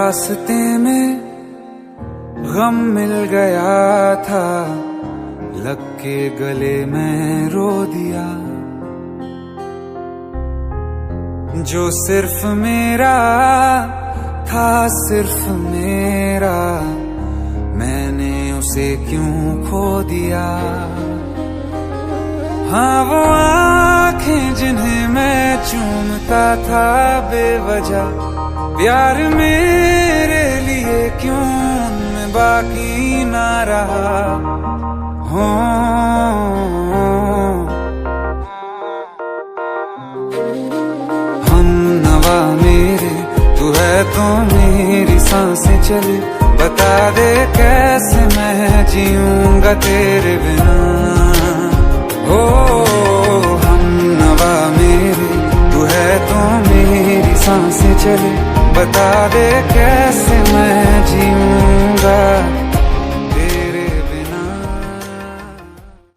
रास्ते में गम मिल गया था, लग के गले में रो दिया। जो सिर्फ मेरा था, सिर्फ मेरा, मैंने उसे क्यों खो दिया। हाँ वो आँखें जिन्हें मैं चूमता था बेवजह, प्यार मेरे लिए क्यों उनमें बाकी ना रहा। हो हम नवा मेरे, तू है तो मेरी सांसें चले, बता दे कैसे मैं जीऊंगा तेरे बिना। हो हम नवा मेरे, तू है तो मेरी सांसें चले, बता दे कैसे मैं